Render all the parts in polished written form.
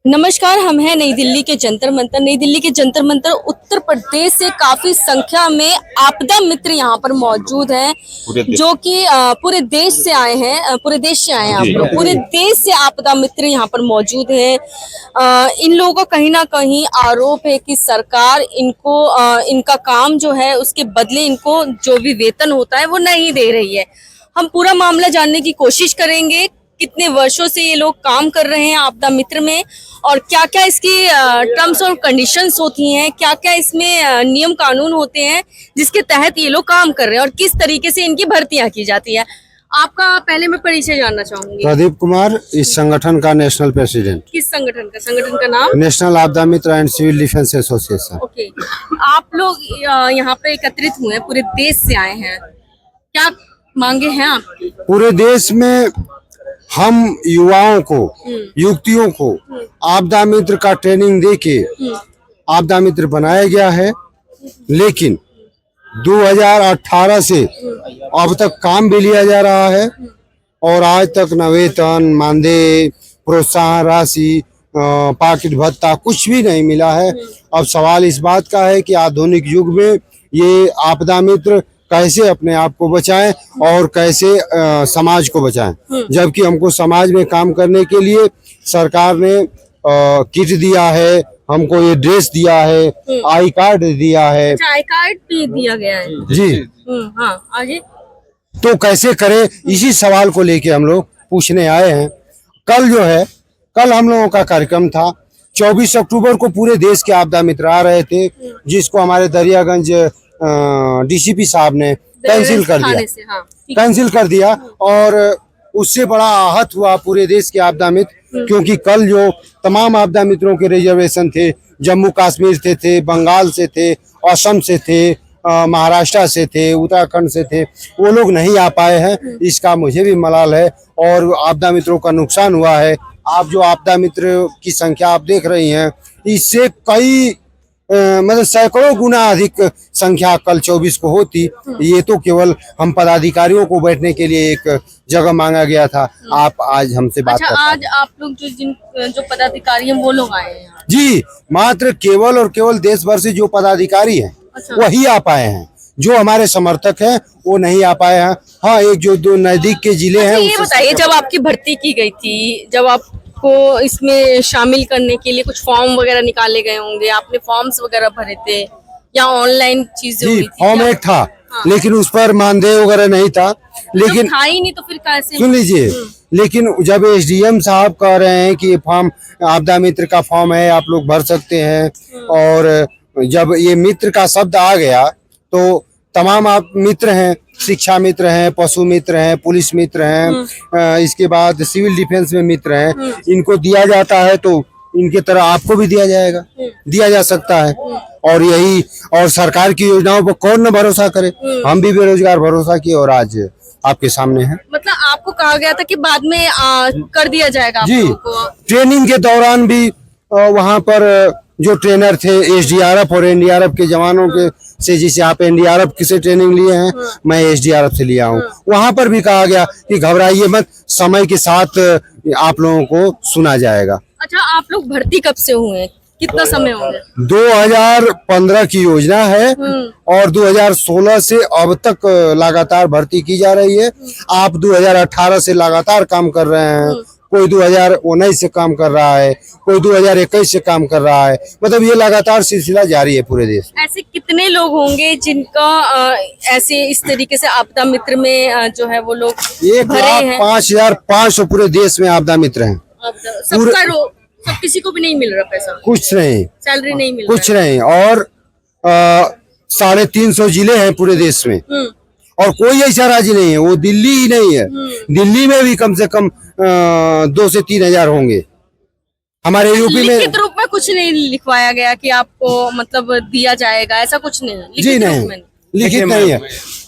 नमस्कार, हम हैं नई दिल्ली के जंतर मंतर। नई दिल्ली के जंतर मंतर उत्तर प्रदेश से काफी संख्या में आपदा मित्र यहाँ पर मौजूद हैं, जो कि पूरे देश से आए हैं। पूरे देश से आए हैं आप लोग, पूरे देश से आपदा मित्र यहाँ पर मौजूद हैं। इन लोगों का कहीं ना कहीं आरोप है कि सरकार इनको इनका काम जो है उसके बदले इनको जो भी वेतन होता है वो नहीं दे रही है। हम पूरा मामला जानने की कोशिश करेंगे, कितने वर्षों से ये लोग काम कर रहे हैं आपदा मित्र में और क्या क्या इसकी टर्म्स और कंडीशंस होती हैं, क्या क्या इसमें नियम कानून होते हैं जिसके तहत ये लोग काम कर रहे हैं और किस तरीके से इनकी भर्तियां की जाती है। आपका पहले मैं परिचय जानना चाहूंगी। प्रदीप कुमार, इस संगठन का नेशनल प्रेसिडेंट। किस संगठन का नाम? National Aapda Mitra and civil defence association. Okay, आप लोग यहाँ पे एकत्रित हुए हैं, पूरे देश से आए हैं, क्या मांगे हैं आपकी? पूरे देश में हम युवाओं को, युवतियों को आपदा मित्र का ट्रेनिंग देके आपदा मित्र बनाया गया है, लेकिन 2018 से अब तक काम भी लिया जा रहा है और आज तक न वेतन, मानदेय, प्रोत्साहन राशि, पाकिट भत्ता कुछ भी नहीं मिला है। अब सवाल इस बात का है कि आधुनिक युग में ये आपदा मित्र कैसे अपने आप को बचाएं और कैसे समाज को बचाएं, जबकि हमको समाज में काम करने के लिए सरकार ने किट दिया है, हमको ये ड्रेस दिया है, आई कार्ड दिया है। आई कार्ड भी दिया गया है जी। हाँ, आगे तो कैसे करें, इसी सवाल को लेके हम लोग पूछने आए हैं। कल हम लोगों का कार्यक्रम था। 24 अक्टूबर को पूरे देश के आपदा मित्र आ रहे थे, जिसको हमारे दरियागंज डीसीपी साहब ने कैंसिल कर दिया और उससे बड़ा आहत हुआ पूरे देश के आपदा मित्र, क्योंकि कल जो तमाम आपदा मित्रों के रिजर्वेशन थे, जम्मू कश्मीर से थे, बंगाल से थे, असम से थे, महाराष्ट्र से थे, उत्तराखंड से थे, वो लोग नहीं आ पाए हैं। इसका मुझे भी मलाल है और आपदा मित्रों का नुकसान हुआ है। आप जो आपदा मित्र की संख्या आप देख रही हैं, इससे कई मतलब सैकड़ों गुना अधिक संख्या कल 24 को होती। ये तो केवल हम पदाधिकारियों को बैठने के लिए एक जगह मांगा गया था। आप आज हमसे बात कर आज आप लोग जो पदाधिकारी हैं वो लोग आए हैं यहाँ? जी, मात्र केवल और केवल देश भर से जो पदाधिकारी हैं वही आ पाए हैं। जो हमारे समर्थक हैं वो नहीं आ पाए हैं। हाँ, एक जो दो नजदीक के जिले हैं। ये बताइए, जब आपकी भर्ती की गई थी, जब आप को इसमें शामिल करने के लिए कुछ फॉर्म वगैरह निकाले गए होंगे, आपने फॉर्म्स वगैरह भरे थे या ऑनलाइन चीजें हुई थी? फॉर्म एक था, लेकिन उस पर मानदेय वगैरह नहीं था। लेकिन था ही नहीं तो फिर कैसे? सुन लीजिए, लेकिन जब एसडीएम साहब कह रहे हैं कि फॉर्म आपदा मित्र का फॉर्म है, आप लोग भर सकते हैं, और जब ये मित्र का शब्द आ गया तो तमाम आप मित्र हैं, शिक्षा मित्र हैं, पशु मित्र हैं, पुलिस मित्र हैं, इसके बाद सिविल डिफेंस में मित्र हैं, इनको दिया जाता है तो इनके तरह आपको भी दिया जाएगा, दिया जा सकता है। और सरकार की योजनाओं पर कौन न भरोसा करे। हम भी बेरोजगार भरोसा किए और आज आपके सामने है। मतलब आपको कहा गया था कि बाद में कर दिया जाएगा आप जी। ट्रेनिंग के दौरान भी वहाँ पर जो ट्रेनर थे एसडीआरएफ और एनडीआरएफ के जवानों के से, जिसे आप एनडीआरएफ से ट्रेनिंग लिए हैं, मैं एसडीआरएफ से लिया हूँ, वहाँ पर भी कहा गया कि घबराइए मत, समय के साथ आप लोगों को सुना जाएगा। अच्छा, आप लोग भर्ती कब से हुए, कितना समय हो गया? 2015 की योजना है और 2016 से अब तक लगातार भर्ती की जा रही है। आप 2018 से लगातार काम कर रहे हैं, कोई 2019 से काम कर रहा है, कोई 2021 से काम कर रहा है, मतलब ये लगातार सिलसिला जारी है पूरे देश। ऐसे कितने लोग होंगे जिनका ऐसे इस तरीके से आपदा मित्र में जो है वो लोग 1,05,500 पूरे देश में आपदा मित्र हैं। सब किसी को भी नहीं मिल रहा पैसा? कुछ नहीं, सैलरी नहीं मिल कुछ नहीं। और 350 जिले हैं पूरे देश में और कोई ऐसा राज्य नहीं है, वो दिल्ली ही नहीं है, दिल्ली में भी कम से कम 2 से 3 हजार होंगे। हमारे यूपी में लिखित रूप में कुछ नहीं लिखवाया गया कि आपको मतलब दिया जाएगा, ऐसा कुछ नहीं? जी नहीं, लिखित नहीं है,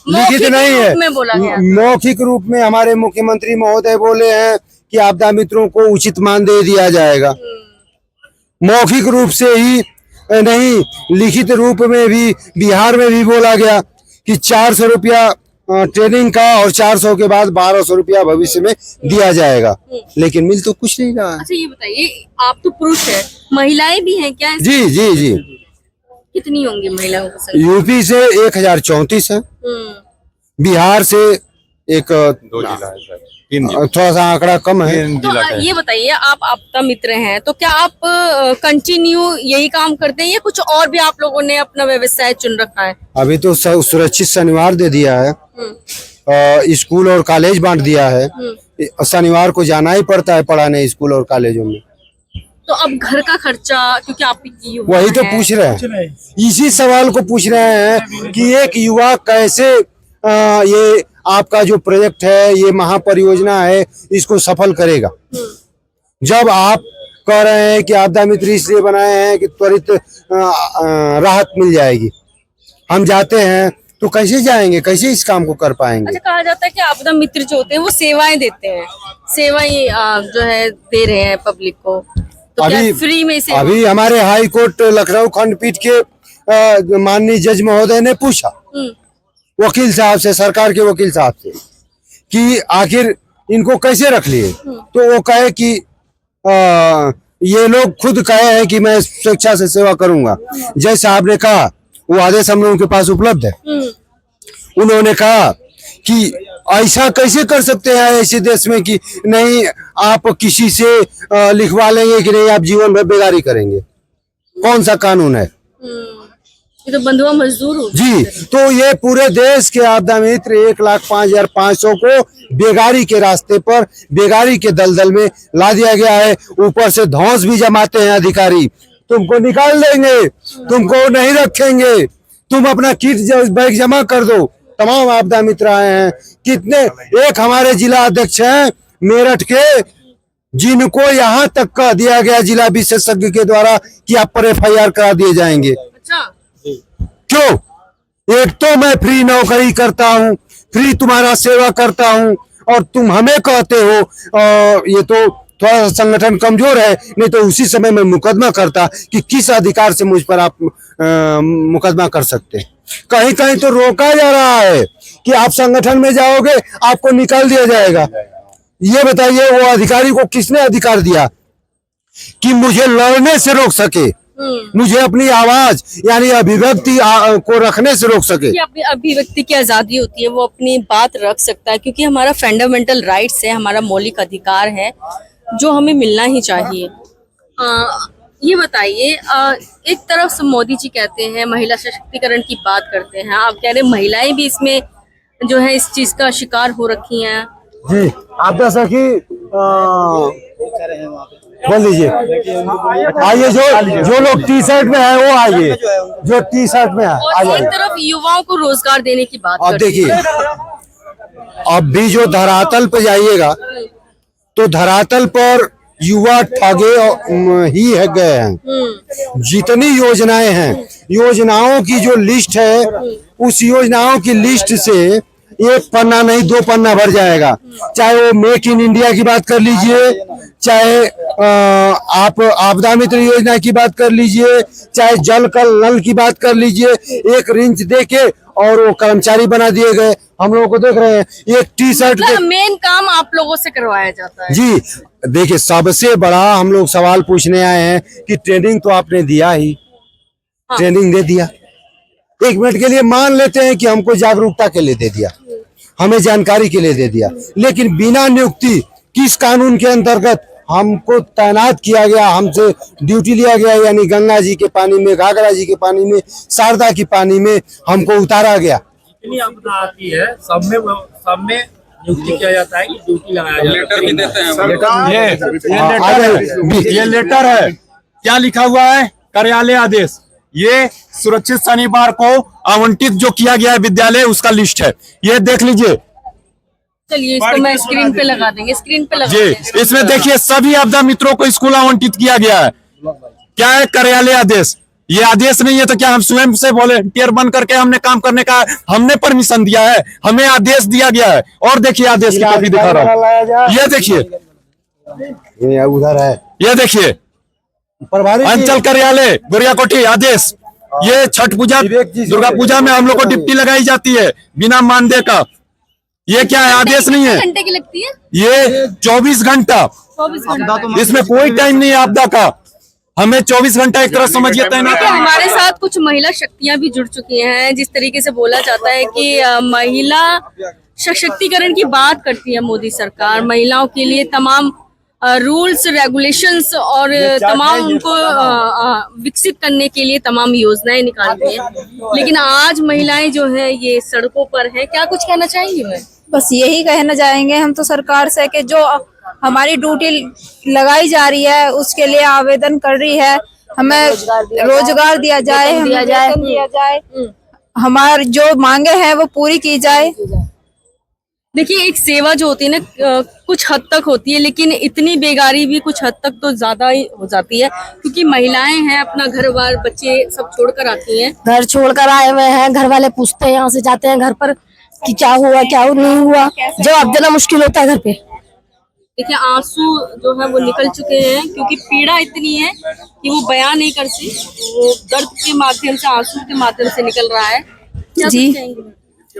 लिखित नहीं है। मौखिक रूप में हमारे मुख्यमंत्री महोदय बोले हैं कि आपदा मित्रों को उचित मानदेय दिया जाएगा। मौखिक रूप से ही नहीं, लिखित रूप में भी बिहार में भी बोला गया कि 400 रुपया ट्रेनिंग का और 400 के बाद 1200 रुपया भविष्य में दिया जाएगा, लेकिन मिल तो कुछ नहीं रहा है। अच्छा ये बताइए, आप तो पुरुष है, महिलाएं भी हैं क्या? जी जी जी, कितनी होंगी महिलाओं की संख्या? यूपी से 1034 है, बिहार से एक 2 जिला है सर, 3 जिला, थोड़ा सा आंकड़ा कम है। 3 तो जिला का है। ये बताइए, आप आपदा मित्र हैं, तो क्या आप कंटिन्यू यही काम करते हैं या कुछ और भी आप लोगों ने अपना व्यवसाय चुन रखा है? अभी तो सुरक्षित शनिवार दे दिया है, स्कूल और कॉलेज बांट दिया है, शनिवार को जाना ही पड़ता है पढ़ाने स्कूल और कॉलेजों में। तो अब घर का खर्चा, क्योंकि आप युवा वही तो हैं, पूछ रहे हैं, इसी सवाल को पूछ रहे हैं कि एक युवा कैसे ये आपका जो प्रोजेक्ट है, ये महापरियोजना है, इसको सफल करेगा। जब आप कह रहे हैं कि आपदा मित्र इसलिए बनाए हैं कि त्वरित राहत मिल जाएगी, हम जाते हैं तो कैसे जाएंगे, कैसे इस काम को कर पाएंगे? अच्छा, कहा जाता है कि आपदा मित्र जो होते हैं वो सेवाएं देते हैं, सेवाएं जो है दे रहे हैं पब्लिक को, तो क्या फ्री में सेवा? अभी हमारे हाई कोर्ट लखनऊ खंडपीठ के माननीय जज महोदय ने पूछा वकील साहब से, सरकार के वकील साहब से, कि आखिर इनको कैसे रख लिए, तो वो कहे कि ये लोग खुद कहे हैं कि मैं स्वेच्छा से सेवा करूंगा। जज साहब ने कहा, वो आदेश हम लोगों के पास उपलब्ध है, उन्होंने कहा कि ऐसा कैसे कर सकते हैं ऐसे देश में कि नहीं आप किसी से लिखवा लेंगे कि नहीं आप जीवन भर बेगारी करेंगे, कौन सा कानून है? ये तो बंधुआ मजदूर हो जी। तो ये पूरे देश के आपदा मित्र 1,05,500 को बेगारी के रास्ते पर, बेगारी के दलदल में ला दिया गया है। ऊपर से धौंस भी जमाते हैं अधिकारी, तुमको निकाल देंगे, तुमको नहीं रखेंगे, तुम अपना किट बैग जमा कर दो। तमाम आपदा मित्र आए हैं, कितने, एक हमारे जिला अध्यक्ष हैं मेरठ के, जिनको यहाँ तक कह दिया गया जिला विशेषज्ञ के द्वारा कि आप पर FIR करा दिए जाएंगे। अच्छा, क्यों? एक तो मैं फ्री नौकरी करता हूँ, फ्री तुम्हारा सेवा करता हूँ, और तुम हमें कहते हो ये तो थोड़ा संगठन कमजोर है, नहीं तो उसी समय मैं मुकदमा करता कि किस अधिकार से मुझ पर आप मुकदमा कर सकते हैं। कहीं कहीं तो रोका जा रहा है कि आप संगठन में जाओगे आपको निकाल दिया जाएगा। ये बताइए वो अधिकारी को किसने अधिकार दिया कि मुझे लड़ने से रोक सके, मुझे अपनी आवाज यानी अभिव्यक्ति को रखने से रोक सके? अपनी अभिव्यक्ति की आजादी होती है, वो अपनी बात रख सकता है, क्योंकि हमारा फंडामेंटल राइट्स है, हमारा मौलिक अधिकार है जो हमें मिलना ही चाहिए। ये बताइए, एक तरफ से मोदी जी कहते हैं महिला सशक्तिकरण की बात करते हैं, आप कह रहे हैं महिलाएं भी इसमें जो है इस चीज का शिकार हो रखी हैं। जी, आपदा सखी बोल दीजिए, आइए, जो लोग टी शर्ट में है वो आइए, जो टी शर्ट में है आ और एक जाइए। तरफ युवाओं को रोजगार देने की बात अब करते हैं। देखिए, अब भी जो धरातल पे जाइएगा तो धरातल पर युवा ठगे ही है गए हैं। जितनी योजनाएं हैं, योजनाओं की जो लिस्ट है, उस योजनाओं की लिस्ट से एक पन्ना नहीं 2 पन्ना भर जाएगा। चाहे वो मेक इन इंडिया की बात कर लीजिए, चाहे आप आपदा मित्र योजना की बात कर लीजिए, चाहे जल कल नल की बात कर लीजिए, एक रिंच देके और वो कर्मचारी बना दिए गए। हम लोगों को देख रहे हैं, एक टी शर्ट के मेन काम आप लोगों से करवाया जाता है। जी। देखिए, सबसे बड़ा हम लोग सवाल पूछने आए हैं कि ट्रेनिंग तो आपने दिया ही, ट्रेनिंग दे दिया, 1 मिनट के लिए मान लेते हैं कि हमको जागरूकता के लिए दे दिया, हमें जानकारी के लिए दे दिया, लेकिन बिना नियुक्ति किस कानून के अंतर्गत हमको तैनात किया गया, हमसे ड्यूटी लिया गया, यानी गंगा जी के पानी में, घाघरा जी के पानी में, शारदा की पानी में हमको उतारा गया। इतनी आपदा आती है, सब में नियुक्ति किया जाता है कि ड्यूटी लगाया जाता है। लेटर भी देते हैं ये लेटर है, क्या लिखा हुआ है? कार्यालय आदेश। ये सुरक्षित शनिवार को आवंटित जो किया गया है विद्यालय, उसका लिस्ट है, ये देख लीजिए। चलिए इसको मैं स्क्रीन पे लगा देंगे, स्क्रीन पे लगा जी, देंगे। इसमें देखिए सभी आपदा मित्रों को स्कूल आवंटित किया गया है। क्या है? कार्यालय आदेश। ये आदेश नहीं है तो क्या हम स्वयं से वॉलंटियर बन करके हमने काम करने का हमने परमिशन दिया है? हमें आदेश दिया गया है। और देखिए आदेश की कॉपी दिखा रहा हूँ, ये देखिए, ये उधर है, ये देखिए प्रभारी अंचल कार्यालय गोरियाकोठी आदेश। ये छठ पूजा, दुर्गा पूजा में हम लोग को डिप्टी लगाई जाती है बिना मानदेय का, ये क्या है? आदेश नहीं है। घंटे की लगती है? ये 24 घंटा, 24 घंटे। इसमें कोई टाइम नहीं है आपदा का। हमें 24 घंटा एक तरह समझिए तैनात देखिए, हमारे साथ कुछ महिला शक्तियां भी जुड़ चुकी हैं। जिस तरीके से बोला जाता है कि महिला सशक्तिकरण की बात करती है मोदी सरकार, महिलाओं के लिए तमाम रूल्स रेगुलेशंस और तमाम उनको विकसित करने के लिए तमाम योजनाएं निकालती है। लेकिन आज महिलाएं जो है ये सड़कों पर है। क्या कुछ कहना चाहेंगी मैं? बस यही कहना चाहेंगे हम तो सरकार से कि जो हमारी ड्यूटी लगाई जा रही है उसके लिए आवेदन कर रही है, हमें रोजगार दिया जाए, हमें वेतन दिया जाए, हमारी जो मांगे हैं वो पूरी की जाए। देखिए, एक सेवा जो होती है ना कुछ हद तक होती है, लेकिन इतनी बेगारी भी कुछ हद तक तो ज्यादा ही हो जाती है, क्योंकि महिलाएं हैं अपना घर बार बच्चे सब छोड़कर आती हैं। घर छोड़कर आए हुए हैं, घर वाले पूछते हैं, यहाँ से जाते हैं घर पर कि क्या हुआ क्या नहीं हुआ, जवाब देना मुश्किल होता है घर पे। देखिए, आंसू जो है वो निकल चुके हैं, क्योंकि पीड़ा इतनी है कि वो बयान नहीं कर सकती। वो दर्द के माध्यम से, आंसू के माध्यम से निकल रहा है। क्या जी। कुछ कहेंगे?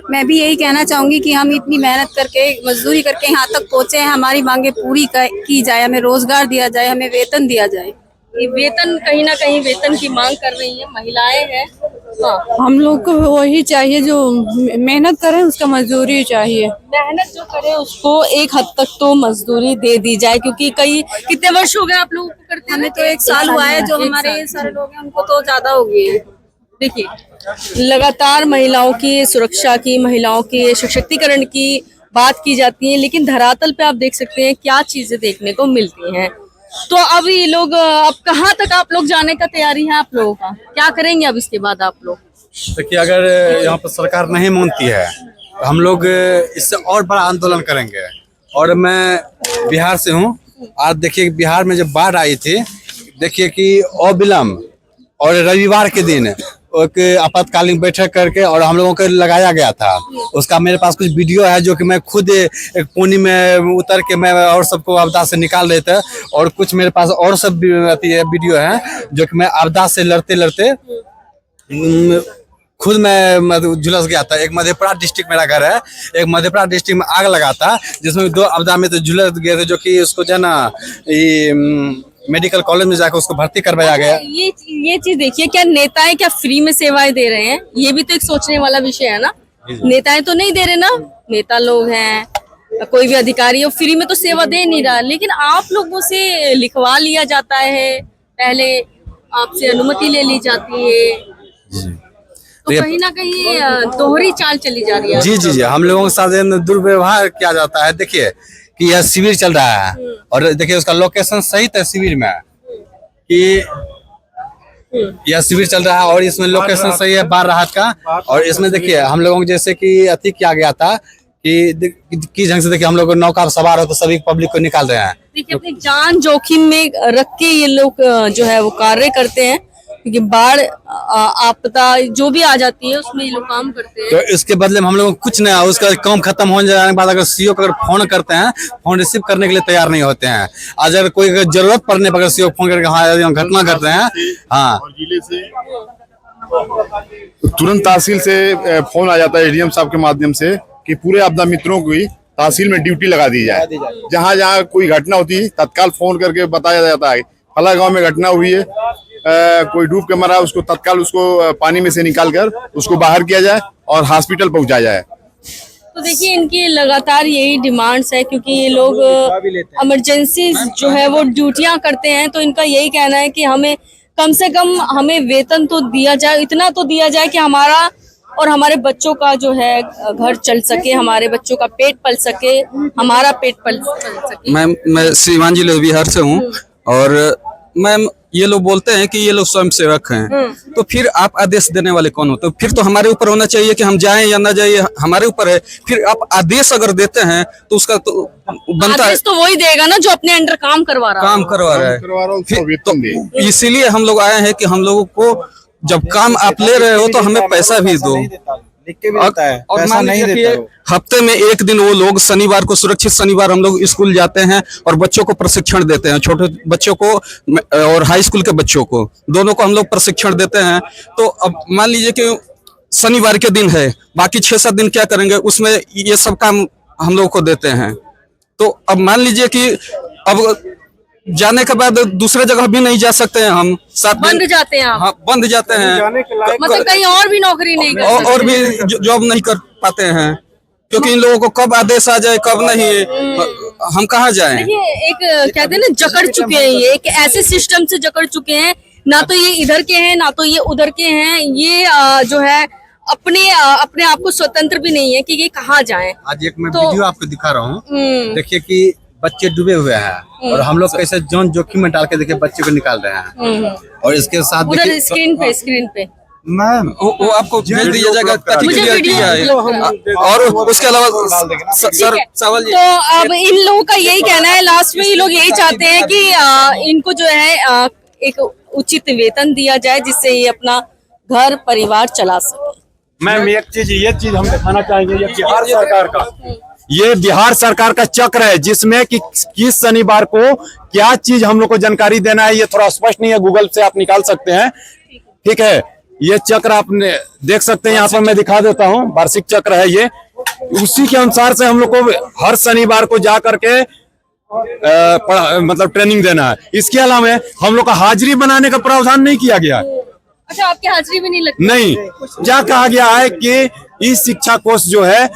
मैं भी यही कहना चाहूंगी कि हम इतनी मेहनत करके मजदूरी करके यहाँ तक पहुँचे हैं, हमारी मांगे पूरी की जाए, हमें रोजगार दिया जाए, हमें वेतन दिया जाए। ये वेतन, कहीं ना कहीं वेतन की मांग कर रही है महिलाएं हैं। हाँ, हम लोग को वही चाहिए, जो मेहनत करें उसका मजदूरी चाहिए। मेहनत जो करे उसको एक हद तक तो मजदूरी दे दी जाए, क्योंकि कई कितने वर्ष हो गए आप लोगों को करते हैं? हमें तो 1 साल हुआ है, जो हमारे सारे लोग हैं उनको तो ज्यादा हो गई है। देखिए, लगातार महिलाओं की सुरक्षा की, महिलाओं के सशक्तिकरण की बात की जाती है, लेकिन धरातल पे आप देख सकते हैं क्या चीजें देखने को मिलती हैं। तो अब ये लोग, अब कहाँ तक आप लोग जाने का तैयारी है आप लोगों का? क्या करेंगे अब इसके बाद आप लोग? देखिए, अगर यहाँ पर सरकार नहीं मानती है तो हम लोग इससे और बड़ा आंदोलन करेंगे। और मैं बिहार से हूँ। आज देखिए, बिहार में जब बाढ़ आई थी, देखिए कि अविलंब और रविवार के दिन एक आपातकालीन बैठक करके और हम लोगों को लगाया गया था। उसका मेरे पास कुछ वीडियो है जो कि मैं खुद एक पानी में उतर के मैं और सबको आपदा से निकाल रहे थे, और कुछ मेरे पास और सब वीडियो है जो कि मैं आपदा से लड़ते लड़ते खुद मैं झुलस गया था। एक मधेपुरा डिस्ट्रिक्ट मेरा घर है, एक मधेपुरा डिस्ट्रिक्ट में आग लगा था, जिसमें 2 आपदा में तो झुलस गए थे, जो कि उसको जो है ना मेडिकल कॉलेज में जाकर उसको भर्ती करवाया गया। ये चीज देखिए, क्या नेताएं क्या फ्री में सेवाएं दे रहे हैं? ये भी तो एक सोचने वाला विषय है ना। नेताएं तो नहीं दे रहे ना, नेता लोग हैं, कोई भी अधिकारी हो, फ्री में तो सेवा दे नहीं रहा। लेकिन आप लोगों से लिखवा लिया जाता है, पहले आपसे अनुमति ले ली जाती है, तो कहीं ना कहीं दोहरी चाल चली जा रही है। जी जी जी, हम लोगों के साथ दुर्व्यवहार किया जाता है। देखिए कि यह शिविर चल रहा है, और देखिए उसका लोकेशन सहित है शिविर में, कि यह शिविर चल रहा है और इसमें लोकेशन सही है बाढ़ राहत का। और इसमें देखिए हम लोगों को जैसे कि अति किया गया था कि किस ढंग से देखिए हम लोग नौका सवार हो तो सभी पब्लिक को निकाल रहे हैं। देखिए, अपनी जान जोखिम में रख के ये लोग जो है वो कार्य करते हैं, क्योंकि बाढ़ आपदा जो भी आ जाती है उसमें ये लोग काम करते हैं। तो इसके बदले में हम लोग कुछ नहीं, उसका काम खत्म हो जाने के बाद अगर सीओ को अगर फोन करते हैं, फोन रिसीव करने के लिए तैयार नहीं होते हैं। अगर कोई जरूरत पड़ने पर सीओ फोन करके हाँ घटना करते हैं, हाँ जिले से तुरंत तहसील से फोन आ जाता है एडीएम साहब के माध्यम से कि पूरे आपदा मित्रों की तहसील में ड्यूटी लगा दी जाए। जहाँ जहाँ कोई घटना होती है तत्काल फोन करके बताया जाता है फला गांव में घटना हुई है, कोई डूब के मरा, उसको तत्काल उसको पानी में से निकाल कर उसको बाहर किया जाए और हॉस्पिटल पहुंचाया जाए। तो देखिए, इनकी लगातार यही डिमांड्स है, क्योंकि ये लोग इमरजेंसी जो है वो ड्यूटियां करते हैं। तो इनका यही कहना है कि हमें कम से कम हमें वेतन तो दिया जाए, इतना तो दिया जाए कि हमारा और हमारे बच्चों का जो है घर चल सके, हमारे बच्चों का पेट पल सके, हमारा पेट पल सके। मैं श्रीमान जी बिहार से हूँ, और मैम ये लोग बोलते हैं कि ये लोग स्वयं सेवक हैं, तो फिर आप आदेश देने वाले कौन होते हैं? फिर तो हमारे ऊपर होना चाहिए कि हम जाएं या ना जाएं, हमारे ऊपर है। फिर आप आदेश अगर देते हैं तो उसका तो बनता है, आदेश तो वही देगा ना जो अपने अंडर काम करवा रहा है। तो इसीलिए हम लोग आए हैं कि हम लोगों को जब काम आप ले रहे हो तो हमें पैसा भी दो। और मान लीजिए हफ्ते में एक दिन वो लोग शनिवार को, सुरक्षित शनिवार हम लोग स्कूल जाते हैं और बच्चों को प्रशिक्षण देते हैं, छोटे बच्चों को और हाई स्कूल के बच्चों को, दोनों को हम लोग प्रशिक्षण देते हैं। तो अब मान लीजिए कि शनिवार के दिन है, बाकी 6-7 दिन क्या करेंगे, उसमें ये सब काम हम लोग को देते हैं। तो अब मान लीजिए कि अब जाने के बाद दूसरे जगह भी नहीं जा सकते हैं हम, 7 दिन बंद जाते हैं आप? हाँ बंद जाते हैं, मतलब कहीं और भी नौकरी नहीं कर सकते? और भी जॉब नहीं कर पाते हैं, क्योंकि इन लोगों को कब आदेश आ जाए कब नहीं, हम कहाँ जाएं। देखिए एक कहते हैं ना, जकड़ चुके हैं, ये एक ऐसे सिस्टम से जकड़ चुके हैं, ना तो ये इधर के हैं ना तो ये उधर के हैं। ये जो है अपने आप को स्वतंत्र भी नहीं है कि ये कहाँ जाएं। आज एक मैं तो- वीडियो आपको दिखा रहा हूँ, देखिए कि बच्चे डूबे हुए हैं और हम लोग कैसे जान जोखिम में डाल के देखिए बच्चे को निकाल रहे हैं। और इसके साथ उधर देखिए स्क्रीन पे वो आपको भेज दिया जाएगा ताकि मुझे क्लियर वीडियो किया है। और उसके अलावा सर ठीक है। सवाल ये तो अब इन लोगों का यही कहना है, लास्ट में ये लोग यही चाहते हैं कि इनको जो है एक उचित वेतन दिया जाए, जिससे ये अपना घर परिवार चला सके। मैम ये चीज हम दिखाना चाहेंगे, ये बिहार सरकार का, ये बिहार सरकार का चक्र है, जिसमें कि किस शनिवार को क्या चीज हम लोग को जानकारी देना है, ये थोड़ा स्पष्ट नहीं है, गूगल से आप निकाल सकते हैं। ठीक है, ये चक्र आप देख सकते हैं, यहाँ पर मैं दिखा देता हूँ, वार्षिक चक्र है ये। उसी के अनुसार से हम लोग को हर शनिवार को जा करके मतलब ट्रेनिंग देना है। इसके अलावा हम लोग का हाजिरी बनाने का प्रावधान नहीं किया गया है। अच्छा, आपकी हाजिरी भी नहीं लगती? नहीं, क्या कहा गया है कि इस शिक्षा कोष जो है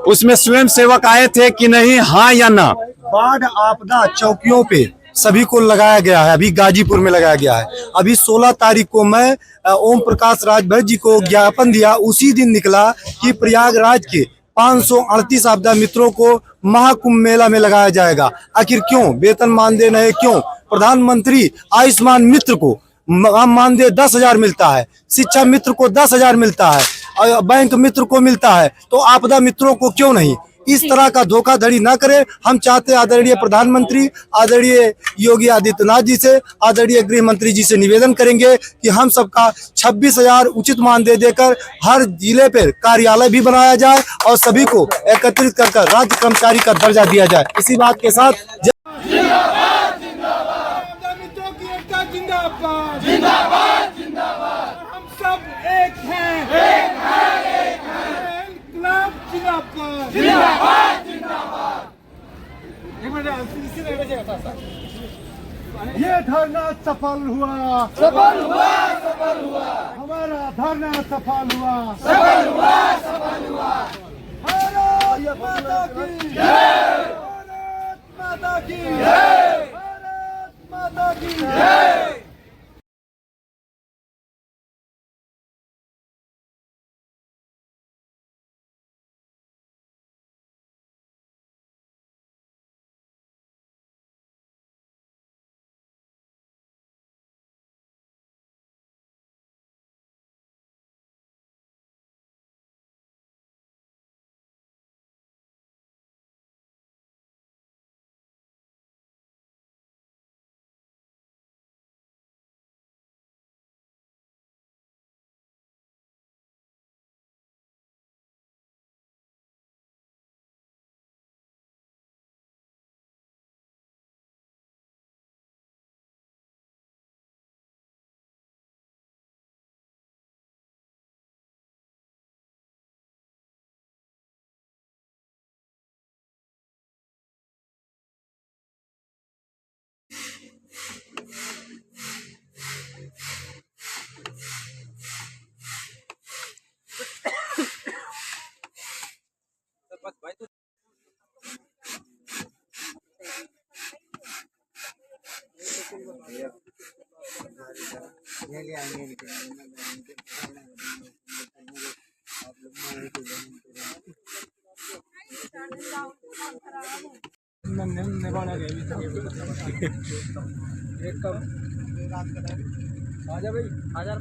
उसमें स्वयं सेवक आए थे कि नहीं, हाँ या ना। बाढ़ आपदा चौकियों पे सभी को लगाया गया है, अभी गाजीपुर में लगाया गया है। अभी 16 तारीख को मैं ओम प्रकाश राजभर जी को ज्ञापन दिया, उसी दिन निकला कि प्रयागराज के 538 आपदा मित्रों को महाकुंभ मेला में लगाया जाएगा। आखिर क्यों वेतन मानदेय नहीं? क्यों प्रधानमंत्री आयुष्मान मित्र को मानदेय 10,000 मिलता है, शिक्षा मित्र को 10,000 मिलता है, बैंक मित्र को मिलता है, तो आपदा मित्रों को क्यों नहीं? इस तरह का धोखाधड़ी ना करें। हम चाहते आदरणीय प्रधानमंत्री, आदरणीय योगी आदित्यनाथ जी से, आदरणीय गृह मंत्री जी से निवेदन करेंगे कि हम सबका 26,000 उचित मानदेय देकर हर जिले पर कार्यालय भी बनाया जाए और सभी को एकत्रित कर राज्य कर्मचारी का दर्जा दिया जाए। इसी बात के साथ जिंदाबाद जिंदाबाद जिंदाबाद, हम सब एक हैं, एक हैं, एक हैं। इनकलाब जिंदाबाद जिंदाबाद जिंदाबाद। एक मिनट, इसी में ये धरना सफल हुआ, सफल हुआ, सफल हुआ। हमारा धरना सफल हुआ, सफल हुआ, सफल हुआ। भारत माता की जय, भारत माता की जय, भारत माता की जय। आजा भाई, आजा।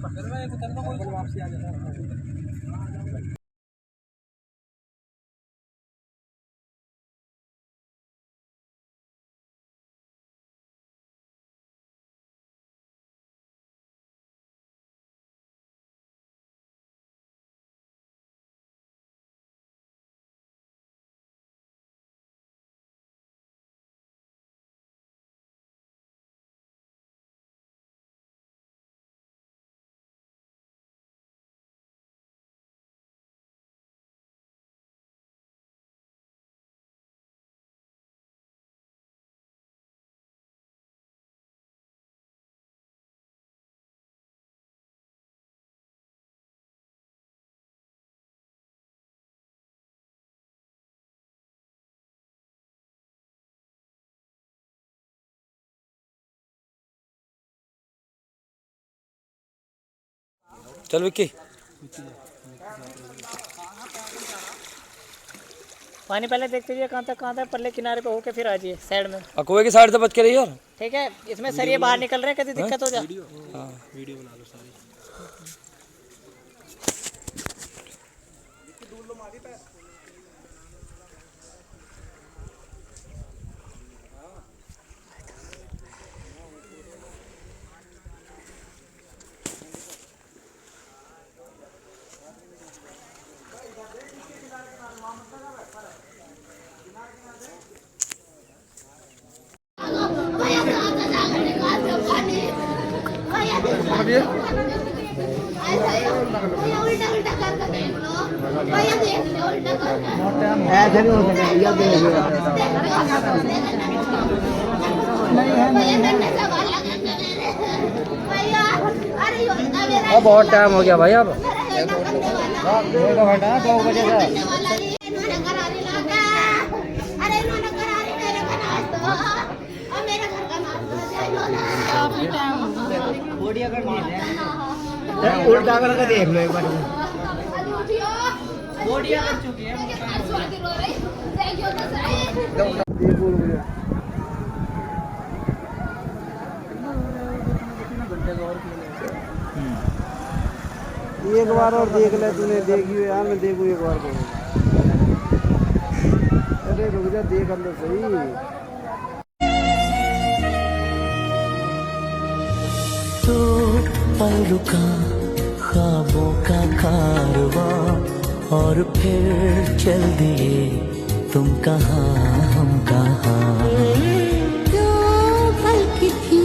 चल विक्की। पानी पहले देखते जाइए कहाँ तक पल्ले किनारे पे होके फिर आ जाइए साइड में। कुएं की साइड से बच के रहिए यार। ठीक है, इसमें सरिये बाहर निकल रहे हैं, कभी दिक्कत हो जाए। वीडियो बना लो सारी। बहुत टाइम हो गया भाई अब। उल्टा करके देख लो एक बार। एक बार और देख ले, तूने देखी हो यार, मैं देखूँ एक बार को। अरे रुक जा, देख लो सही। तो पल रुका ख्वाबों का कारवां और फिर चल दिए तुम कहाँ हम कहाँ। दो पल की थी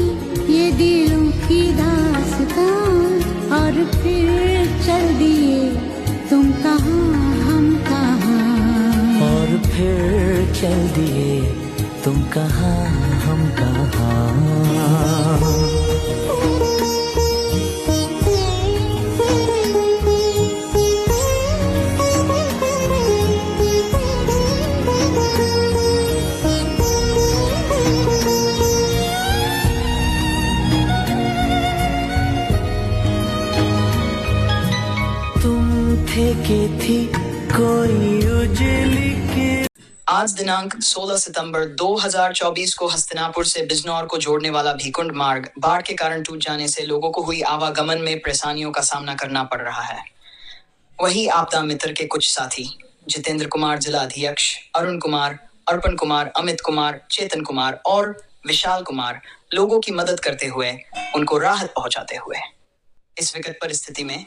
ये दिलों की दास्तां और फिर चल दिए तुम कहाँ हम कहाँ। और फिर चल दिए तुम कहाँ हम कहाँ। थी कोई उजली के। आज दिनांक 16 सितंबर 2024 को हस्तिनापुर से बिजनौर को जोड़ने वाला भीकुंड मार्ग बाढ़ के कारण टूट जाने से लोगों को हुई आवागमन में परेशानियों का सामना करना पड़ रहा है। वही आपदा मित्र के कुछ साथी जितेंद्र कुमार जिला अध्यक्ष, अरुण कुमार, अर्पण कुमार, अमित कुमार, चेतन कुमार और विशाल कुमार लोगों की मदद करते हुए उनको राहत पहुंचाते हुए इस विकट परिस्थिति में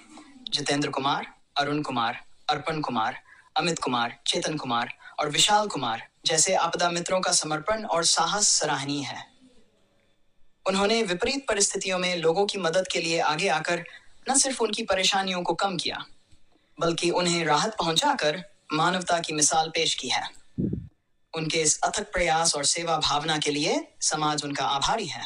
जितेंद्र कुमार, अरुण कुमार, अर्पण कुमार, अमित कुमार, चेतन कुमार और विशाल कुमार जैसे आपदा मित्रों का समर्पण और साहस सराहनीय है। उन्होंने विपरीत परिस्थितियों में लोगों की मदद के लिए आगे आकर न सिर्फ उनकी परेशानियों को कम किया, बल्कि उन्हें राहत पहुंचाकर मानवता की मिसाल पेश की है। उनके इस अथक प्रयास और सेवा भावना के लिए समाज उनका आभारी है।